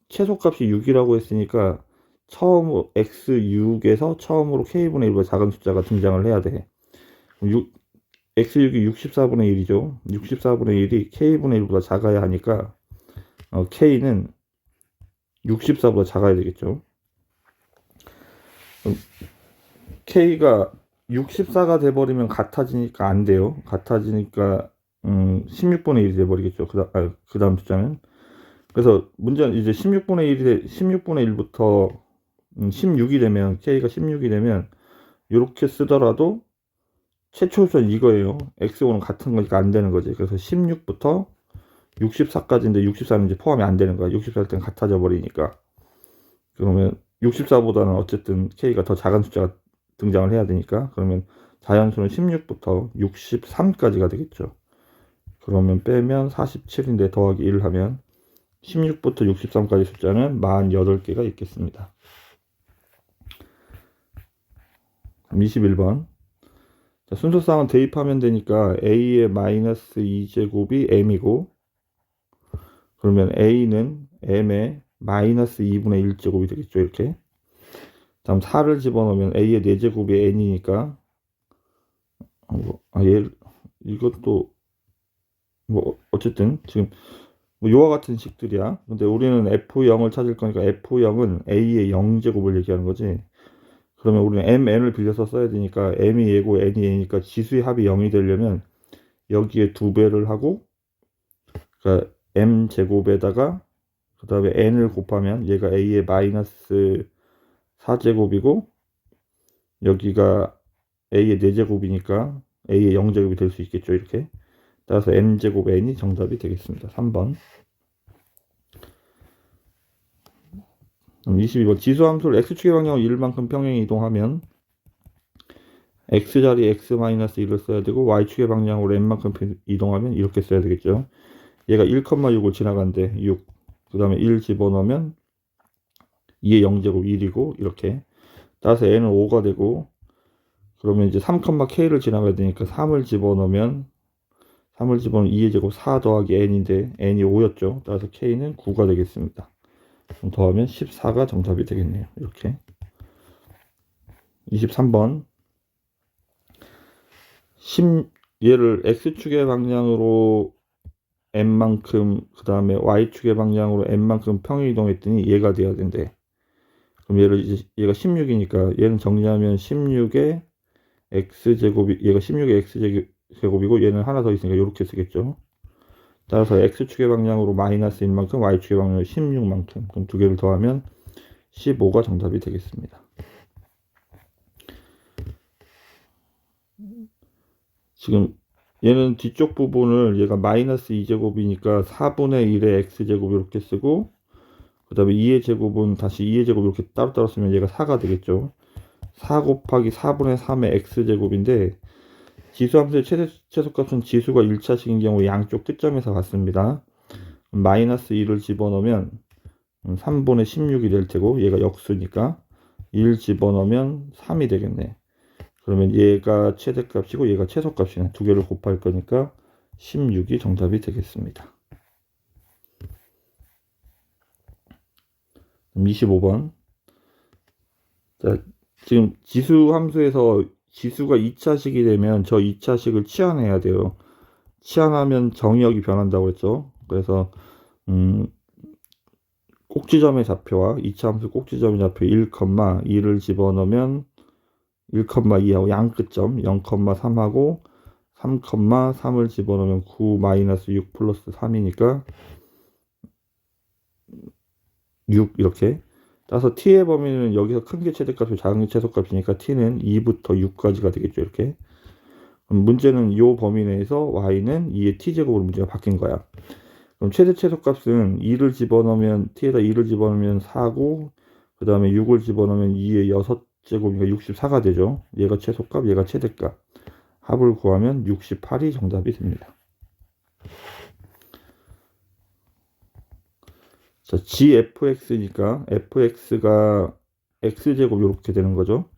최소값이 6이라고 했으니까 처음으로 x6에서 처음으로 k분의 1보다 작은 숫자가 등장을 해야 돼. x6이 64분의 1이죠. 64분의 1이 k분의 1보다 작아야 하니까 k는 64보다 작아야 되겠죠. k가 64가 돼버리면 같아지니까 안 돼요. 같아지니까 16분의 1이 돼버리겠죠. 그 다음 숫자는. 그래서 문제는 이제 16분의 1부터 16이 되면, k가 16이 되면 이렇게 쓰더라도 최초 수는 이거예요. x5는 같은 거니까 안 되는 거지. 그래서 16부터 64까지인데 64는 이제 포함이 안 되는 거야. 64일 땐 같아져 버리니까. 그러면 64보다는 어쨌든 K가 더 작은 숫자가 등장을 해야 되니까, 그러면 자연수는 16부터 63까지가 되겠죠. 그러면 빼면 47인데 더하기 1 하면 16부터 63까지 숫자는 48개가 있겠습니다. 21번. 자, 순서상은 대입하면 되니까 A의 마이너스 2제곱이 M이고, 그러면 A는 M의 마이너스 2분의 1제곱이 되겠죠. 이렇게. 다음 4를 집어넣으면 A의 4제곱이 N이니까, 이것도, 어쨌든, 지금, 요와 같은 식들이야. 근데 우리는 F0을 찾을 거니까 F0은 A의 0제곱을 얘기하는 거지. 그러면 우리는 MN을 빌려서 써야 되니까 M이 얘고 N이 A니까 지수의 합이 0이 되려면 여기에 2배를 하고, 그러니까 M제곱에다가 그 다음에 N을 곱하면 얘가 A의 마이너스 4제곱이고 여기가 A의 4제곱이니까 A의 0제곱이 될 수 있겠죠. 이렇게. 따라서 M제곱 N이 정답이 되겠습니다. 3번. 22번. 지수함수를 X축의 방향으로 1만큼 평행 이동하면 X자리에 X-1을 써야 되고 Y축의 방향으로 N만큼 이동하면 이렇게 써야 되겠죠. 얘가 1,6을 지나간대. 6. 그 다음에 1 집어넣으면 2의 0제곱 1이고 이렇게. 따라서 N은 5가 되고, 그러면 이제 3,K를 지나가야 되니까 3을 집어넣으면 2의 제곱 4 더하기 N인데 N이 5였죠. 따라서 K는 9가 되겠습니다. 그럼 더하면 14가 정답이 되겠네요. 이렇게. 23번. 얘를 X축의 방향으로 N만큼, 그 다음에 Y축의 방향으로 N만큼 평행 이동했더니 얘가 돼야 된대. 그럼 얘가 16이니까 얘는 정리하면 16의 X제곱이, 얘가 16의 X제곱이고 얘는 하나 더 있으니까 이렇게 쓰겠죠. 따라서 X축의 방향으로 마이너스 1만큼, Y축의 방향으로 16만큼. 그럼 두 개를 더하면 15가 정답이 되겠습니다. 지금 얘는 뒤쪽 부분을 얘가 마이너스 2제곱이니까 4분의 1의 X제곱 이렇게 쓰고, 그 다음에 2의 제곱은 다시 2의 제곱 이렇게 따로따로 쓰면 얘가 4가 되겠죠. 4 곱하기 4분의 3의 X제곱인데, 지수함수의 최소값은 지수가 1차식인 경우 양쪽 끝점에서 같습니다. 마이너스 1을 집어넣으면 3분의 16이 될 테고, 얘가 역수니까 1 집어넣으면 3이 되겠네. 그러면 얘가 최대값이고 얘가 최소값이네. 두 개를 곱할 거니까 16이 정답이 되겠습니다. 25번. 자, 지금 지수 함수에서 지수가 2차식이 되면 저 2차식을 치환해야 돼요. 치환하면 정의역이 변한다고 했죠. 그래서 꼭지점의 좌표와 2차 함수 꼭지점의 좌표 1,2를 집어넣으면 1,2하고 양끝점 0,3하고 3,3을 집어넣으면 9 마이너스 6 플러스 3이니까 6 이렇게. 따라서 t의 범위는 여기서 큰 게 최대값이고 작은 게 최소값이니까 t는 2부터 6까지가 되겠죠. 이렇게. 그럼 문제는 이 범위 내에서 y는 2의 t제곱으로 문제가 바뀐 거야. 그럼 최소값은 2를 집어넣으면 t에다 2를 집어넣으면 4고, 그 다음에 6을 집어넣으면 2의 6제곱이니까 64가 되죠. 얘가 최소값, 얘가 최대값. 합을 구하면 68이 정답이 됩니다. 자, gfx니까 fx가 x제곱 이렇게 되는 거죠.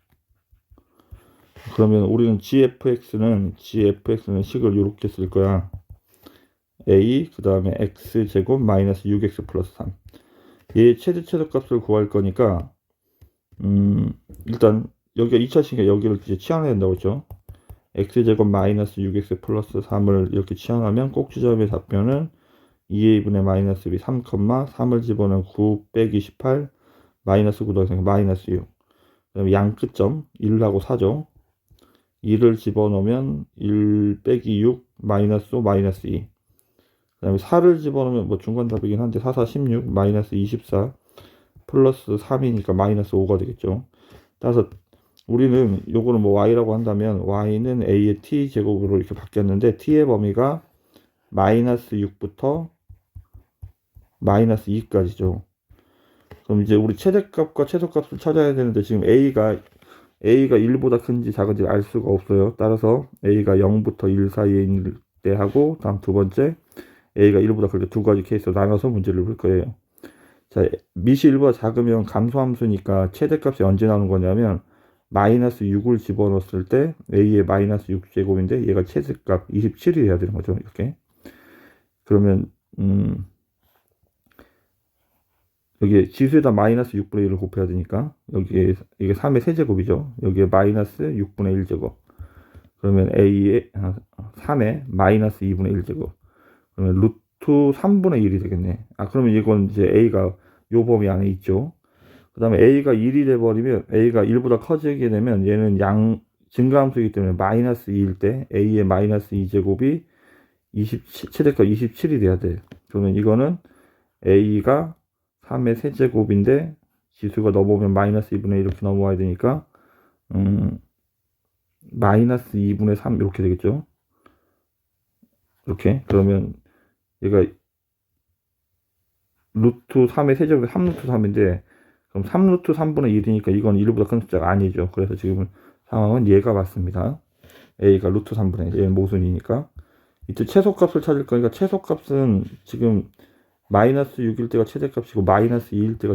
그러면 우리는 gfx는 식을 이렇게 쓸 거야. a 그 다음에 x제곱 마이너스 6x 플러스 3. 얘 최소값을 구할 거니까 일단 여기가 2차식이니까 여기를 이제 치환해야 된다고 했죠. x제곱 마이너스 6x 플러스 3을 이렇게 치환하면 꼭지점의 답변은 2a분의 마이너스 b 3,3을 집어넣으면 9 빼기 18 마이너스 9 더해서 마이너스 6. 그 다음에 양끝점 1하고 4죠. 2를 집어넣으면 1 빼기 6 마이너스 5 마이너스 2. 그 다음에 4를 집어넣으면 뭐 중간답이긴 한데 4, 4, 16 마이너스 24 플러스 3이니까 마이너스 5가 되겠죠. 따라서 우리는 요거는 뭐 y라고 한다면 y는 a의 t제곱으로 이렇게 바뀌었는데 t의 범위가 마이너스 6부터 마이너스 2까지죠. 그럼 이제 우리 최대값과 최소값을 찾아야 되는데 지금 A가 1보다 큰지 작은지 알 수가 없어요. 따라서 A가 0부터 1 사이에 있을 때 하고, 다음 두 번째 A가 1보다 클 때 두 가지 케이스로 나눠서 문제를 풀 거예요. 자, 밑이 1보다 작으면 감소함수니까 최대값이 언제 나오는 거냐면 마이너스 6을 집어넣었을 때 A의 마이너스 6제곱인데 얘가 최대값 27이 돼야 되는 거죠. 이렇게. 그러면 여기에 지수에다 마이너스 6분의 1을 곱해야 되니까 여기에 이게 3의 세제곱이죠. 여기에 마이너스 6분의 1제곱. 그러면 A의 3의 마이너스 2분의 1제곱. 그러면 루트 3분의 1이 되겠네. 그러면 이건 이제 A가 요 범위 안에 있죠. 그 다음에 A가 1이 돼버리면 A가 1보다 커지게 되면 얘는 증가함수이기 때문에 마이너스 2일 때 A의 마이너스 2제곱이 27, 최대값 27이 돼야 돼. 그러면 이거는 A가 3의 세제곱인데 지수가 넘어오면 마이너스 2분의 1 이렇게 넘어와야 되니까 마이너스 2분의 3 이렇게 되겠죠. 이렇게. 그러면 얘가 루트 3의 세제곱이 3루트 3인데 그럼 3루트 3분의 1이니까 이건 1보다 큰 숫자가 아니죠. 그래서 지금 상황은 얘가 맞습니다. A가 루트 3분의 1, 얘는 모순이니까. 이때 최소값을 찾을 거니까 최소값은 지금 마이너스 6일 때가 최대값이고 마이너스 2일 때가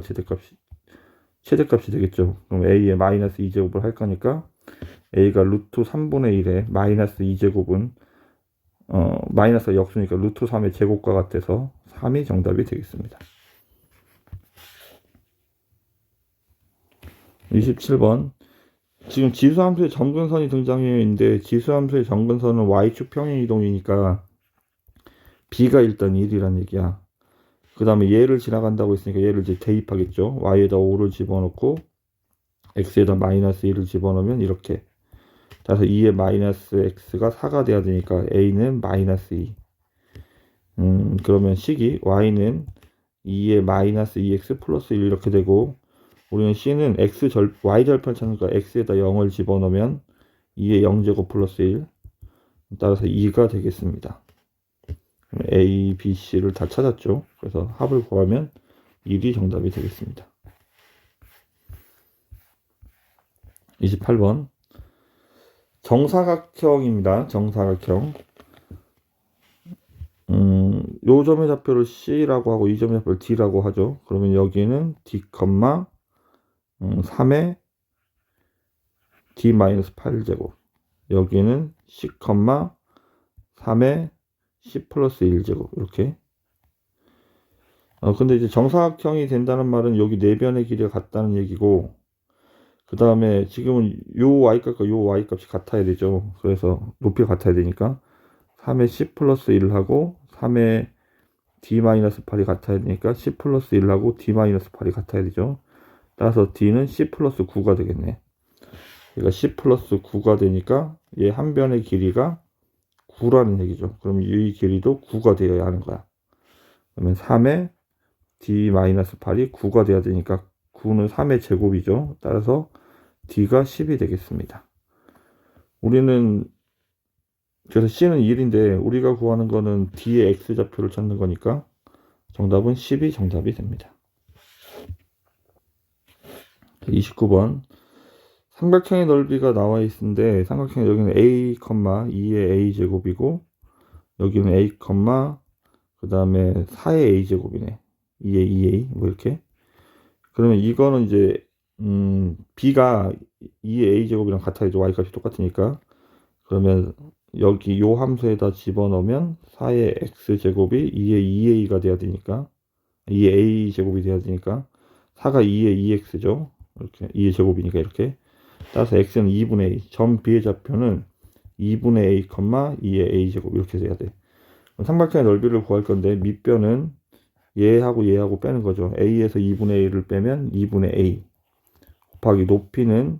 최대값이 되겠죠. 그럼 A의 마이너스 2제곱을 할 거니까 A가 루트 3분의 1에 마이너스 2제곱은 마이너스가 역수니까 루트 3의 제곱과 같아서 3이 정답이 되겠습니다. 27번. 지금 지수함수의 점근선이 등장해 있는데 지수함수의 점근선은 y축 평행 이동이니까 b가 일단 1이란 얘기야. 그 다음에 얘를 지나간다고 했으니까 얘를 이제 대입하겠죠. y에다 5를 집어넣고 x에다 마이너스 1을 집어넣으면 이렇게. 따라서 2의 마이너스 x가 4가 돼야 되니까 a는 마이너스 2. 그러면 식이 y는 2의 마이너스 2x 플러스 1 이렇게 되고, 우리는 c는 y절편 찾으니까 x에다 0을 집어넣으면 2의 0제곱 플러스 1. 따라서 2가 되겠습니다. A, B, C를 다 찾았죠. 그래서 합을 구하면 1이 정답이 되겠습니다. 28번. 정사각형입니다. 정사각형. 요 점의 좌표를 C라고 하고 이 점의 좌표를 D라고 하죠. 그러면 여기는 D, 3의 D-8제곱. 여기는 C, 3의 C 플러스 1제곱. 이렇게. 근데 이제 정사각형이 된다는 말은 여기 내변의 길이가 같다는 얘기고, 그 다음에 지금은 요 y값과 요 y값이 같아야 되죠. 그래서 높이가 같아야 되니까 3의 C 플러스 1하고 3의 D-8이 같아야 되니까 C 플러스 1하고 D-8이 같아야 되죠. 따라서 D는 C 플러스 9가 되겠네. 그러니까 C 플러스 9가 되니까 얘 한 변의 길이가 9라는 얘기죠. 그럼 이 길이도 9가 되어야 하는 거야. 그러면 3의 D-8이 9가 돼야 되니까 9는 3의 제곱이죠. 따라서 D가 10이 되겠습니다. 우리는 그래서 C는 1인데 우리가 구하는 거는 D의 X좌표를 찾는 거니까 정답은 10이 정답이 됩니다. 29번. 삼각형의 넓이가 나와 있는데 삼각형 여기는 A, 2의 A제곱이고 여기는 A, 그 다음에 4의 A제곱이네. 2의 2A 뭐 이렇게. 그러면 이거는 이제 B가 2의 A제곱이랑 같아야죠. Y값이 똑같으니까. 그러면 여기 요 함수에다 집어넣으면 4의 X제곱이 2의 2A가 돼야 되니까 2의 A제곱이 돼야 되니까 4가 2의 2X죠. 이렇게 2의 제곱이니까 이렇게. 따라서 X는 2분의 A. 점 B의 좌표는 2분의 A, 2의 A제곱 이렇게 돼야 돼. 삼각형의 넓이를 구할 건데 밑변은 얘하고 빼는 거죠. A에서 2분의 A를 빼면 2분의 A 곱하기 높이는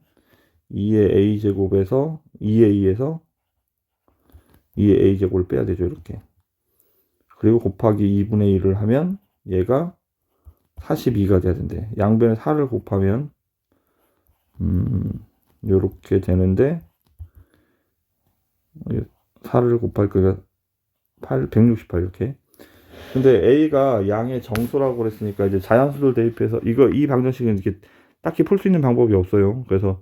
2의 A제곱에서 2A에서 2의 A제곱을 빼야 되죠. 이렇게. 그리고 곱하기 2분의 1을 하면 얘가 42가 돼야 된대. 양변에 4를 곱하면 요렇게 되는데 4를 곱할 거가 168 이렇게. 근데 A가 양의 정수라고 그랬으니까 이제 자연수를 대입해서 이 방정식은 이렇게 딱히 풀 수 있는 방법이 없어요. 그래서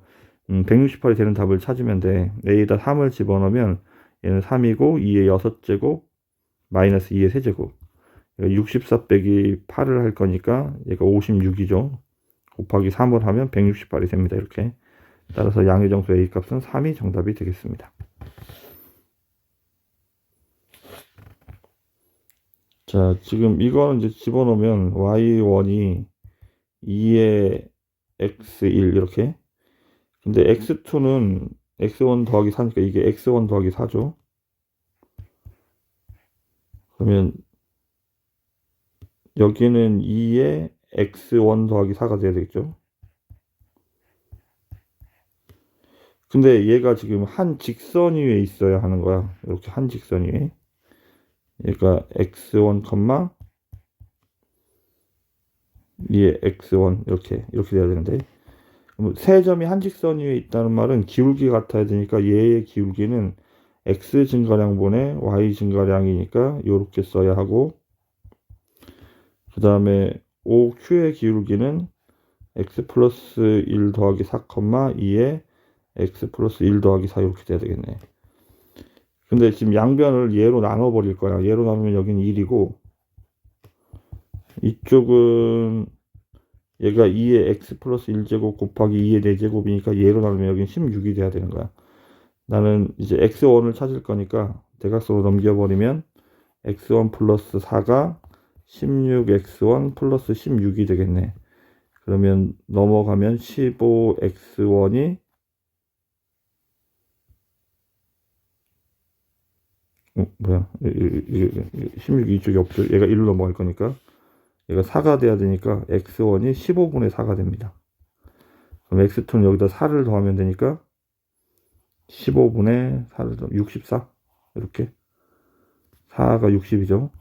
168이 되는 답을 찾으면 돼. A에다 3을 집어넣으면 얘는 3이고 2의 6제곱 마이너스 2의 세제곱. 64 빼기 8을 할 거니까 얘가 56이죠. 곱하기 3을 하면 168이 됩니다. 이렇게. 따라서 양의 정수 A 값은 3이 정답이 되겠습니다. 자, 지금 이거는 이제 집어넣으면 y1이 2의 x1 이렇게. 근데 x2는 x1 더하기 4니까 이게 x1 더하기 4죠. 그러면 여기는 2의 x1 더하기 4가 돼야 되겠죠. 근데 얘가 지금 한 직선 위에 있어야 하는 거야. 이렇게 한 직선 위에. 얘가 x1, 2의 x1 이렇게 돼야 되는데 세 점이 한 직선 위에 있다는 말은 기울기 같아야 되니까 얘의 기울기는 x 증가량분의 y 증가량이니까 이렇게 써야 하고, 그 다음에 OQ의 기울기는 x 플러스 1 더하기 4, 2에 x 플러스 1 더하기 4 이렇게 돼야 되겠네. 근데 지금 양변을 얘로 나눠 버릴 거야. 얘로 나누면 여기는 1이고 이쪽은 얘가 2의 x 플러스 1제곱 곱하기 2의 4제곱이니까 얘로 나누면 여기는 16이 돼야 되는 거야. 나는 이제 x1을 찾을 거니까 대각선으로 넘겨버리면 x1 플러스 4가 16x1 플러스 16이 되겠네. 그러면 넘어가면 15x1이 뭐야? 16이 이쪽에 없죠. 얘가 1로 넘어갈 거니까 얘가 4가 돼야 되니까 x1이 15분의 4가 됩니다. 그럼 x2는 여기다 4를 더하면 되니까 15분의 4를 더하면 64 이렇게 4가 60이죠.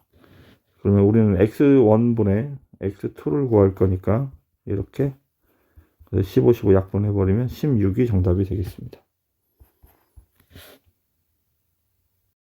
그러면 우리는 x1분의 x2를 구할 거니까 이렇게 15, 15 약분해버리면 16이 정답이 되겠습니다.